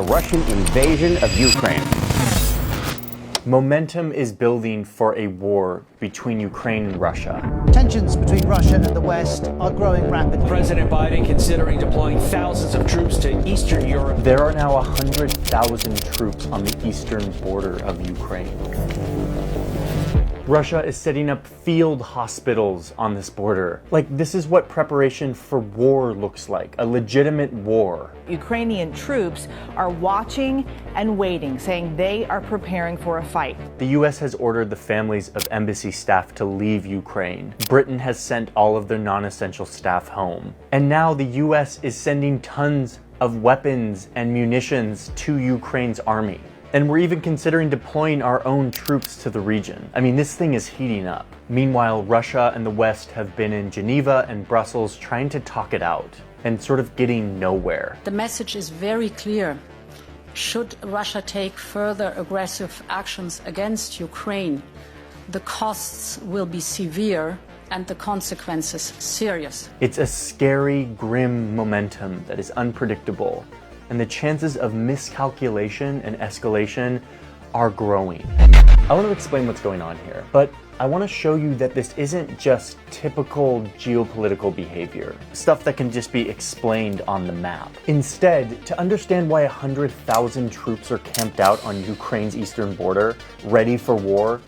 Russian invasion of Ukraine. Momentum is building for a war between Ukraine and Russia. Tensions between Russia and the West are growing rapidly. President Biden considering deploying thousands of troops to Eastern Europe. There are now 100,000 troops on the eastern border of Ukraine. Russia is setting up field hospitals on this border. Like, this is what preparation for war looks like, a legitimate war. Ukrainian troops are watching and waiting, saying they are preparing for a fight. The US has ordered the families of embassy staff to leave Ukraine. Britain has sent all of their non-essential staff home. And now the US is sending tons of weapons and munitions to Ukraine's army. And we're even considering deploying our own troops to the region. I mean, this thing is heating up. Meanwhile, Russia and the West have been in Geneva and Brussels trying to talk it out and sort of getting nowhere. The message is very clear. Should Russia take further aggressive actions against Ukraine, the costs will be severe and the consequences serious. It's a scary, grim momentum that is unpredictable, and the chances of miscalculation and escalation are growing. I want to explain what's going on here, but I want to show you that this isn't just typical geopolitical behavior, stuff that can just be explained on the map. Instead, to understand why 100,000 troops are camped out on Ukraine's eastern border, ready for war,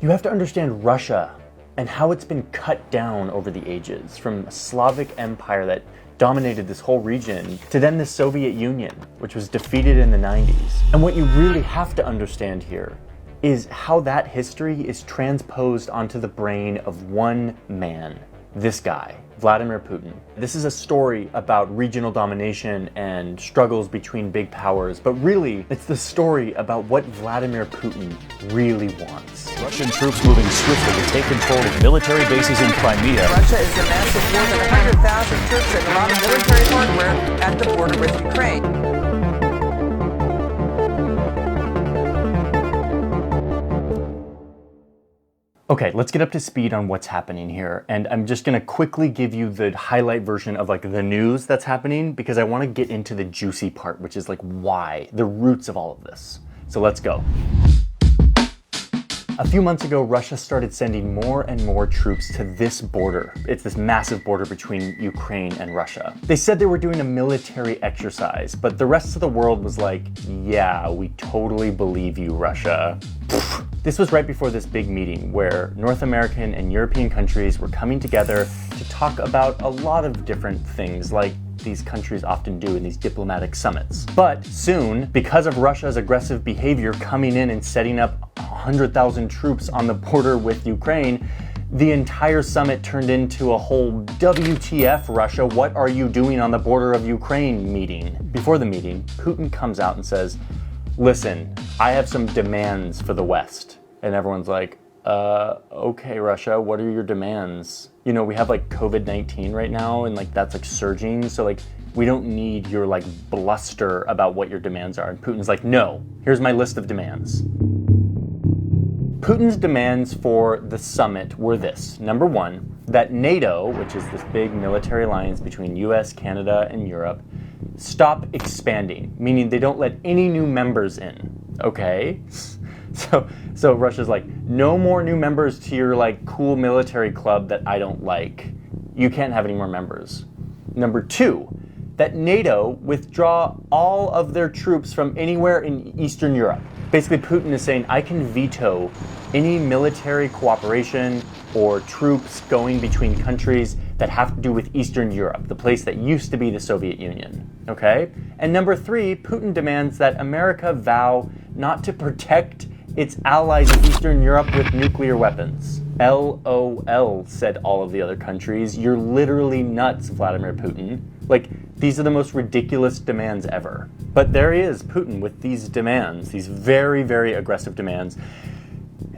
you have to understand Russia and how it's been cut down over the ages, from a Slavic empire that dominated this whole region, to then the Soviet Union, which was defeated in the 90s. And what you really have to understand here is how that history is transposed onto the brain of one man, this guy, Vladimir Putin. This is a story about regional domination and struggles between big powers, but really, it's the story about what Vladimir Putin really wants. Russian troops moving swiftly to take control of military bases in Crimea. Russia is amassing more than 100,000 troops and a lot of military hardware at the border with Ukraine. Okay, let's get up to speed on what's happening here. And I'm just gonna quickly give you the highlight version of like the news that's happening, because I wanna get into the juicy part, which is like why, the roots of all of this. So let's go. A few months ago, Russia started sending more and more troops to this border. It's this massive border between Ukraine and Russia. They said they were doing a military exercise, but the rest of the world was like, yeah, we totally believe you, Russia. This was right before this big meeting where North American and European countries were coming together to talk about a lot of different things, like these countries often do in these diplomatic summits. But soon, because of Russia's aggressive behavior coming in and setting up 100,000 troops on the border with Ukraine, the entire summit turned into a whole WTF Russia, what are you doing on the border of Ukraine meeting. Before the meeting, Putin comes out and says, listen, I have some demands for the West. And everyone's like, okay, Russia, what are your demands? You know, we have like COVID-19 right now, and like that's like surging. So like, we don't need your like bluster about what your demands are. And Putin's like, no, here's my list of demands. Putin's demands for the summit were this. Number one, that NATO, which is this big military alliance between US, Canada, and Europe, stop expanding, meaning they don't let any new members in, okay? So Russia's like, no more new members to your like cool military club that I don't like. You can't have any more members. Number two, that NATO withdraw all of their troops from anywhere in Eastern Europe. Basically, Putin is saying, I can veto any military cooperation or troops going between countries that have to do with Eastern Europe, the place that used to be the Soviet Union, okay? And number three, Putin demands that America vow not to protect its allies in Eastern Europe with nuclear weapons. LOL, said all of the other countries. You're literally nuts, Vladimir Putin. Like, these are the most ridiculous demands ever. But there he is, Putin, with these demands, these very, very aggressive demands.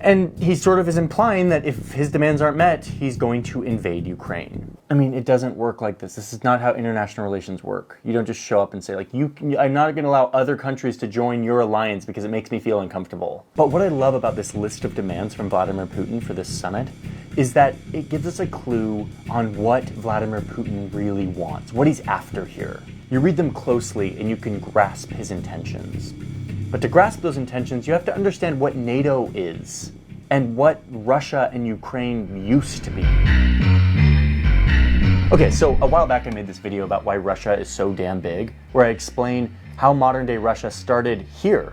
And he sort of is implying that if his demands aren't met, he's going to invade Ukraine. I mean, it doesn't work like this. This is not how international relations work. You don't just show up and say, like, I'm not going to allow other countries to join your alliance because it makes me feel uncomfortable. But what I love about this list of demands from Vladimir Putin for this summit is that it gives us a clue on what Vladimir Putin really wants, what he's after here. You read them closely and you can grasp his intentions. But to grasp those intentions, you have to understand what NATO is and what Russia and Ukraine used to be. Okay, so a while back I made this video about why Russia is so damn big, where I explain how modern-day Russia started here,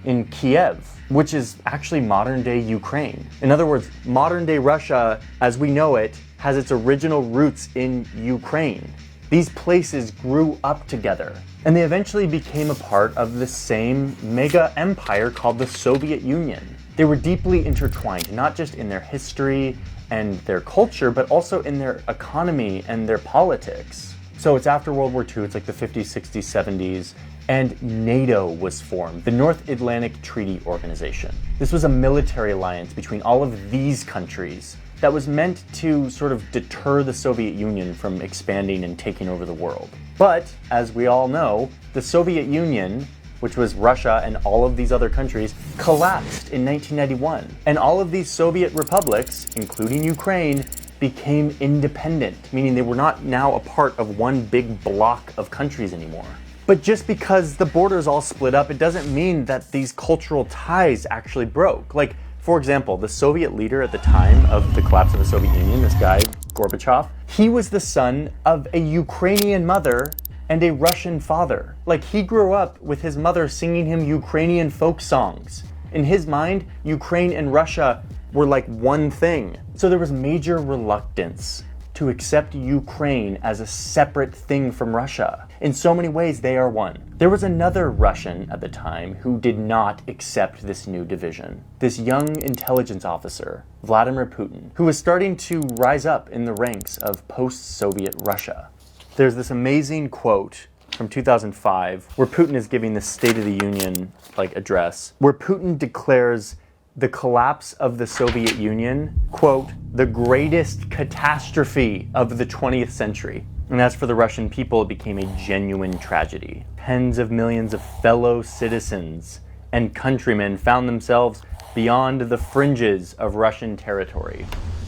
in Kiev, which is actually modern-day Ukraine. In other words, modern-day Russia, as we know it, has its original roots in Ukraine. These places grew up together, and they eventually became a part of the same mega empire called the Soviet Union. They were deeply intertwined, not just in their history and their culture, but also in their economy and their politics. So it's after World War II, it's like the 50s, 60s, 70s, and NATO was formed, the North Atlantic Treaty Organization. This was a military alliance between all of these countries that was meant to sort of deter the Soviet Union from expanding and taking over the world. But, as we all know, the Soviet Union, which was Russia and all of these other countries, collapsed in 1991. And all of these Soviet republics, including Ukraine, became independent, meaning they were not now a part of one big block of countries anymore. But just because the borders all split up, it doesn't mean that these cultural ties actually broke. Like, for example, the Soviet leader at the time of the collapse of the Soviet Union, this guy, Gorbachev, he was the son of a Ukrainian mother and a Russian father. Like, he grew up with his mother singing him Ukrainian folk songs. In his mind, Ukraine and Russia were like one thing. So there was major reluctance to accept Ukraine as a separate thing from Russia. In so many ways, they are one. There was another Russian at the time who did not accept this new division. This young intelligence officer, Vladimir Putin, who was starting to rise up in the ranks of post-Soviet Russia. There's this amazing quote from 2005 where Putin is giving the State of the Union address, where Putin declares the collapse of the Soviet Union, quote, the greatest catastrophe of the 20th century. And as for the Russian people, it became a genuine tragedy. Tens of millions of fellow citizens and countrymen found themselves beyond the fringes of Russian territory.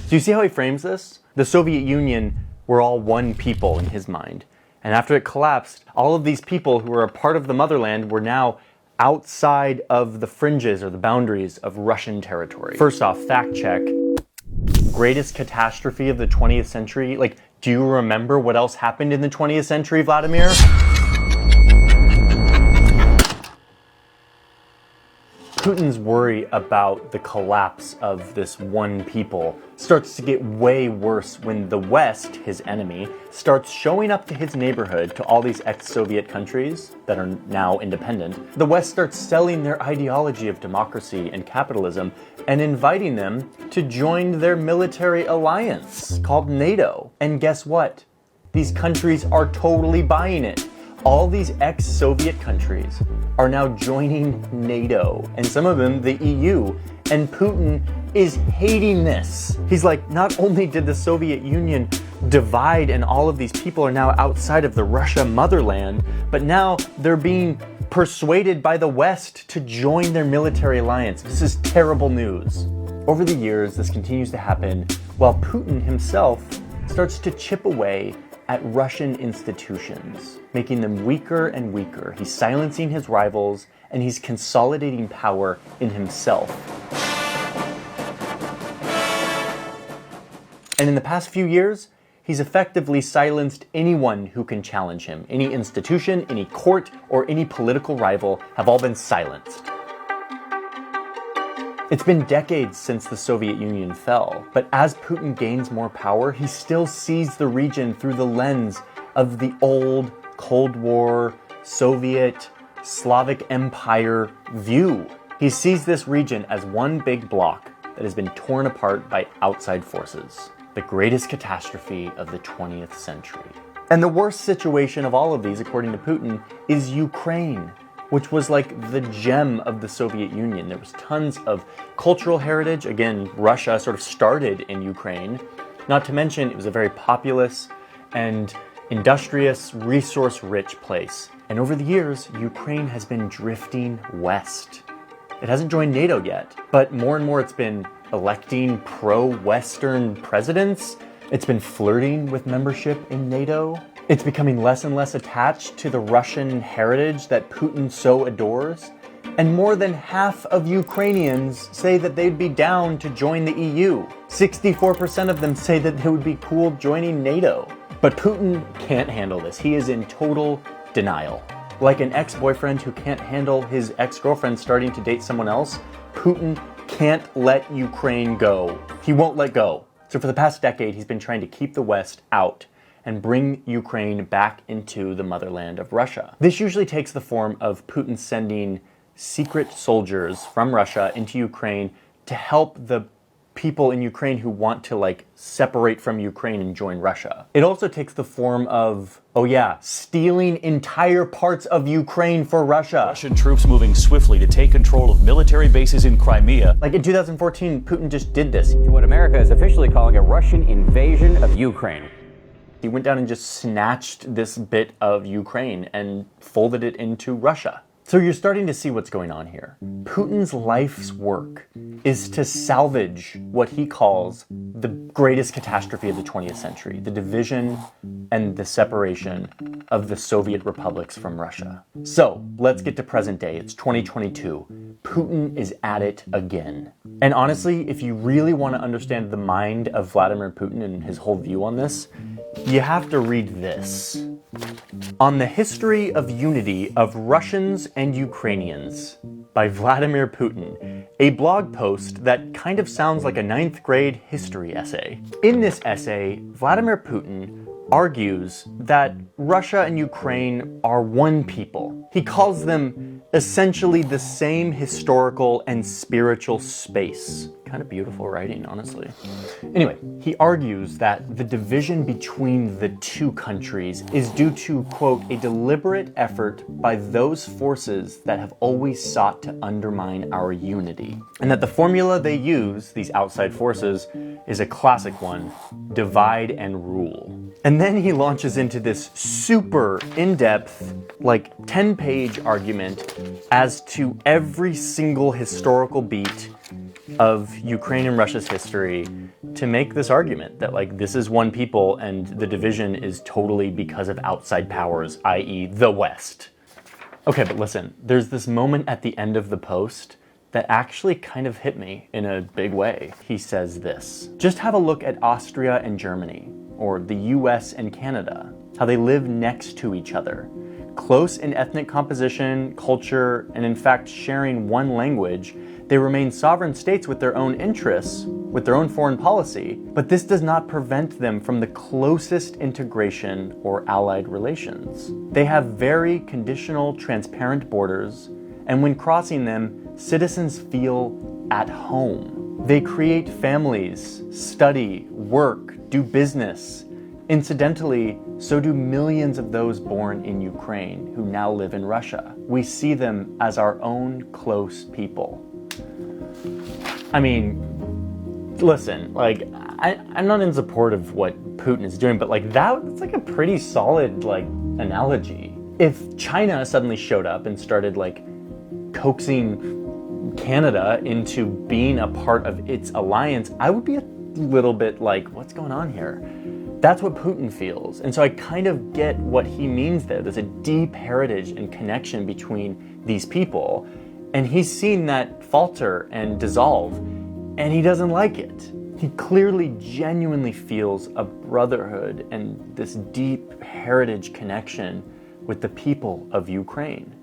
Do you see how he frames this? The Soviet Union were all one people in his mind. And after it collapsed, all of these people who were a part of the motherland were now outside of the fringes or the boundaries of Russian territory. First off, fact check. Greatest catastrophe of the 20th century? Like, do you remember what else happened in the 20th century, Vladimir? Putin's worry about the collapse of this one people starts to get way worse when the West, his enemy, starts showing up to his neighborhood, to all these ex-Soviet countries that are now independent. The West starts selling their ideology of democracy and capitalism and inviting them to join their military alliance called NATO. And guess what? These countries are totally buying it. All these ex-Soviet countries are now joining NATO, and some of them the EU, and Putin is hating this. He's like, not only did the Soviet Union divide and all of these people are now outside of the Russia motherland, but now they're being persuaded by the West to join their military alliance. This is terrible news. Over the years, this continues to happen while Putin himself starts to chip away at Russian institutions, making them weaker and weaker. He's silencing his rivals, and he's consolidating power in himself. And in the past few years, he's effectively silenced anyone who can challenge him. Any institution, any court, or any political rival have all been silenced. It's been decades since the Soviet Union fell, but as Putin gains more power, he still sees the region through the lens of the old Cold War, Soviet, Slavic Empire view. He sees this region as one big block that has been torn apart by outside forces. The greatest catastrophe of the 20th century. And the worst situation of all of these, according to Putin, is Ukraine, which was like the gem of the Soviet Union. There was tons of cultural heritage. Again, Russia sort of started in Ukraine. Not to mention, it was a very populous and industrious, resource-rich place. And over the years, Ukraine has been drifting west. It hasn't joined NATO yet, but more and more it's been electing pro-Western presidents. It's been flirting with membership in NATO. It's becoming less and less attached to the Russian heritage that Putin so adores. And more than half of Ukrainians say that they'd be down to join the EU. 64% of them say that they would be cool joining NATO. But Putin can't handle this. He is in total denial. Like an ex-boyfriend who can't handle his ex-girlfriend starting to date someone else, Putin can't let Ukraine go. He won't let go. So for the past decade, he's been trying to keep the West out and bring Ukraine back into the motherland of Russia. This usually takes the form of Putin sending secret soldiers from Russia into Ukraine to help the people in Ukraine who want to separate from Ukraine and join Russia. It also takes the form of, stealing entire parts of Ukraine for Russia. Russian troops moving swiftly to take control of military bases in Crimea. Like in 2014, Putin just did this. To what America is officially calling a Russian invasion of Ukraine. He went down and just snatched this bit of Ukraine and folded it into Russia. So you're starting to see what's going on here. Putin's life's work is to salvage what he calls the greatest catastrophe of the 20th century, the division and the separation of the Soviet republics from Russia. So let's get to present day. It's 2022. Putin is at it again. And honestly, if you really want to understand the mind of Vladimir Putin and his whole view on this, you have to read this. On the History of Unity of Russians and Ukrainians by Vladimir Putin, a blog post that kind of sounds like a 9th grade history essay. In this essay, Vladimir Putin argues that Russia and Ukraine are one people. He calls them essentially the same historical and spiritual space. Kind of beautiful writing, honestly. Anyway, he argues that the division between the two countries is due to, quote, a deliberate effort by those forces that have always sought to undermine our unity. And that the formula they use, these outside forces, is a classic one: divide and rule. And then he launches into this super in-depth, 10-page argument as to every single historical beat of Ukraine and Russia's history to make this argument that this is one people and the division is totally because of outside powers, i.e. the West. Okay, but listen, there's this moment at the end of the post that actually kind of hit me in a big way. He says this: just have a look at Austria and Germany, or the US and Canada, how they live next to each other. Close in ethnic composition, culture, and in fact sharing one language, they remain sovereign states with their own interests, with their own foreign policy, but this does not prevent them from the closest integration or allied relations. They have very conditional, transparent borders, and when crossing them, citizens feel at home. They create families, study, work, do business. Incidentally, so do millions of those born in Ukraine who now live in Russia. We see them as our own close people. I mean, listen, I'm not in support of what Putin is doing, but that's a pretty solid, analogy. If China suddenly showed up and started, coaxing Canada into being a part of its alliance, I would be a little bit what's going on here? That's what Putin feels. And so I kind of get what he means there. There's a deep heritage and connection between these people, and he's seen that falter and dissolve, and he doesn't like it. He clearly genuinely feels a brotherhood and this deep heritage connection with the people of Ukraine.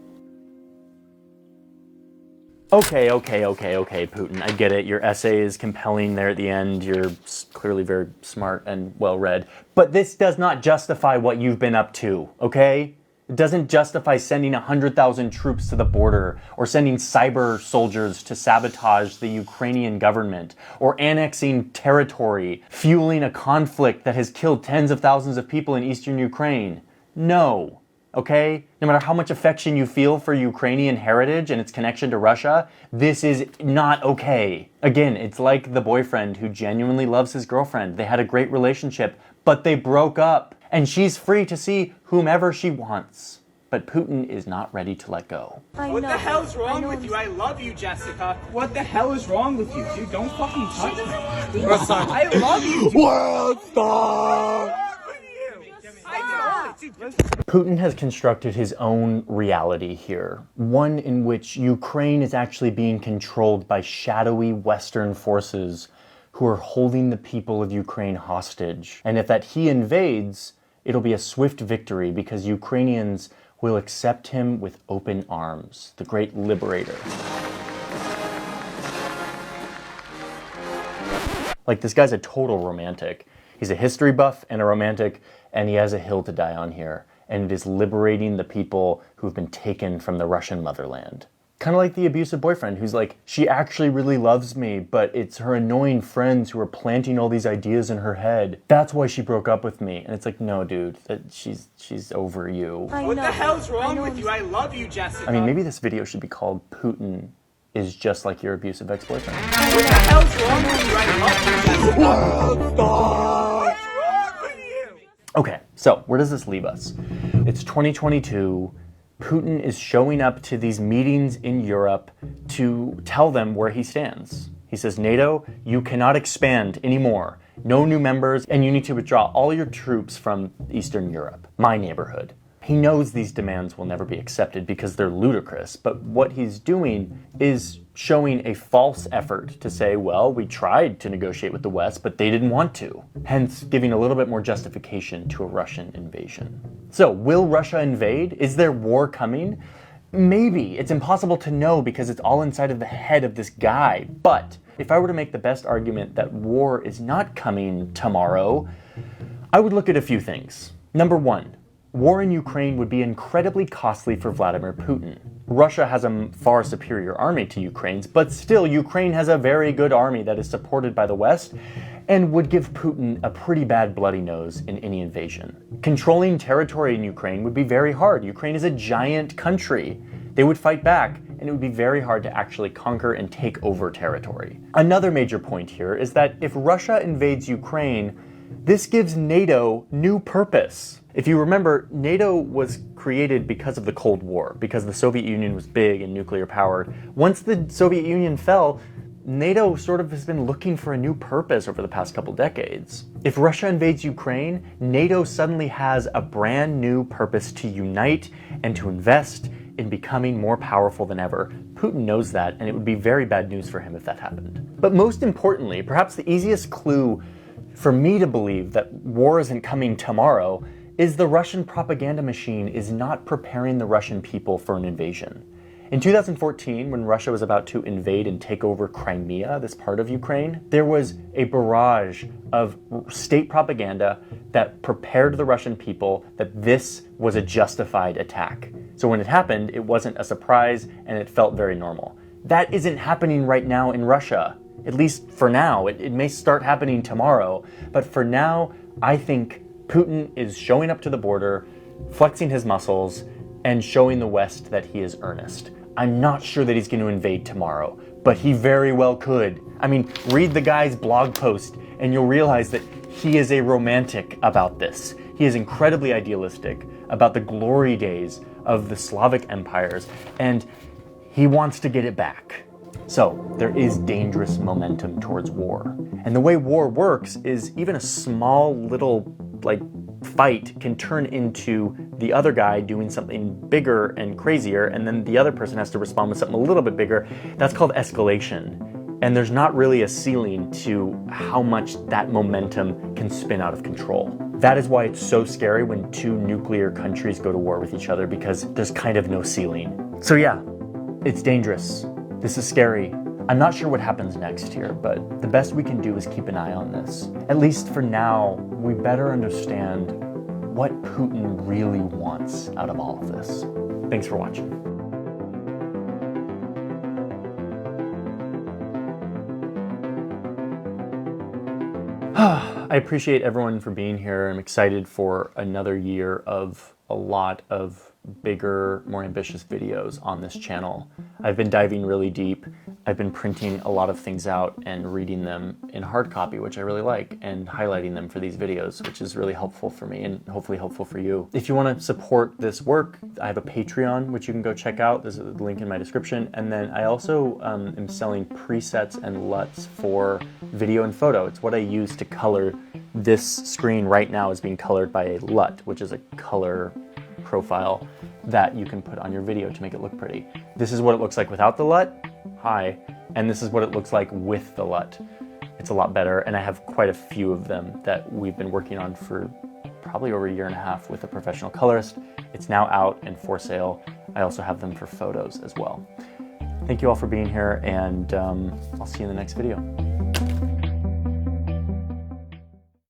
Okay, Putin, I get it. Your essay is compelling there at the end. You're clearly very smart and well-read. But this does not justify what you've been up to, okay? It doesn't justify sending 100,000 troops to the border, or sending cyber soldiers to sabotage the Ukrainian government, or annexing territory, fueling a conflict that has killed tens of thousands of people in eastern Ukraine. No. okay? No matter how much affection you feel for Ukrainian heritage and its connection to Russia, this is not okay. Again, it's like the boyfriend who genuinely loves his girlfriend. They had a great relationship, but they broke up. And she's free to see whomever she wants. But Putin is not ready to let go. What the hell's wrong with you? I love you, Jessica. What the hell is wrong with you, dude? Don't fucking touch me. I love you. World star. Putin has constructed his own reality here, one in which Ukraine is actually being controlled by shadowy Western forces who are holding the people of Ukraine hostage. And if that he invades, it'll be a swift victory because Ukrainians will accept him with open arms, the great liberator. Like, this guy's a total romantic. He's a history buff and a romantic, and he has a hill to die on here. And it is liberating the people who've been taken from the Russian motherland. Kind of like the abusive boyfriend who's like, she actually really loves me, but it's her annoying friends who are planting all these ideas in her head. That's why she broke up with me. And it's like, no, dude, she's over you. What the hell's wrong with you? I love you, Jessica. I mean, maybe this video should be called Putin is just like your abusive ex-boyfriend. What the hell's wrong with you? I love you, Jessica. What's wrong with you? Okay, so where does this leave us? It's 2022. Putin is showing up to these meetings in Europe to tell them where he stands. He says, NATO, you cannot expand anymore. No new members, and you need to withdraw all your troops from Eastern Europe, my neighborhood. He knows these demands will never be accepted because they're ludicrous, but what he's doing is showing a false effort to say, well, we tried to negotiate with the West, but they didn't want to, hence giving a little bit more justification to a Russian invasion. So, will Russia invade? Is there war coming? Maybe. It's impossible to know because it's all inside of the head of this guy. But if I were to make the best argument that war is not coming tomorrow, I would look at a few things. Number one, war in Ukraine would be incredibly costly for Vladimir Putin. Russia has a far superior army to Ukraine's, but still Ukraine has a very good army that is supported by the West and would give Putin a pretty bad bloody nose in any invasion. Controlling territory in Ukraine would be very hard. Ukraine is a giant country. They would fight back, and it would be very hard to actually conquer and take over territory. Another major point here is that if Russia invades Ukraine, this gives NATO new purpose. If you remember, NATO was created because of the Cold War, because the Soviet Union was big and nuclear powered. Once the Soviet Union fell, NATO sort of has been looking for a new purpose over the past couple decades. If Russia invades Ukraine, NATO suddenly has a brand new purpose to unite and to invest in becoming more powerful than ever. Putin knows that, and it would be very bad news for him if that happened. But most importantly, perhaps the easiest clue for me to believe that war isn't coming tomorrow is the Russian propaganda machine is not preparing the Russian people for an invasion. In 2014, when Russia was about to invade and take over Crimea, this part of Ukraine, there was a barrage of state propaganda that prepared the Russian people that this was a justified attack. So when it happened, it wasn't a surprise and it felt very normal. That isn't happening right now in Russia, at least for now. It may start happening tomorrow, but for now, I think Putin is showing up to the border, flexing his muscles, and showing the West that he is earnest. I'm not sure that he's going to invade tomorrow, but he very well could. I mean, read the guy's blog post and you'll realize that he is a romantic about this. He is incredibly idealistic about the glory days of the Slavic empires, and he wants to get it back. So there is dangerous momentum towards war. And the way war works is even a small little fight can turn into the other guy doing something bigger and crazier, and then the other person has to respond with something a little bit bigger. That's called escalation. And there's not really a ceiling to how much that momentum can spin out of control. That is why it's so scary when two nuclear countries go to war with each other, because there's kind of no ceiling. So yeah, it's dangerous. This is scary. I'm not sure what happens next here, but the best we can do is keep an eye on this. At least for now, we better understand what Putin really wants out of all of this. Thanks for watching. I appreciate everyone for being here. I'm excited for another year of a lot of bigger, more ambitious videos on this channel. I've been diving really deep. I've been printing a lot of things out and reading them in hard copy, which I really like, and highlighting them for these videos, which is really helpful for me and hopefully helpful for you. If you want to support this work, I have a Patreon, which you can go check out. There's a link in my description. And then I also am selling presets and LUTs for video and photo. It's what I use to color. This screen right now is being colored by a LUT, which is a color profile that you can put on your video to make it look pretty. This is what it looks like without the LUT. Hi. And this is what it looks like with the LUT. It's a lot better, and I have quite a few of them that we've been working on for probably over 1.5 years with a professional colorist. It's now out and for sale. I also have them for photos as well. Thank you all for being here, and I'll see you in the next video.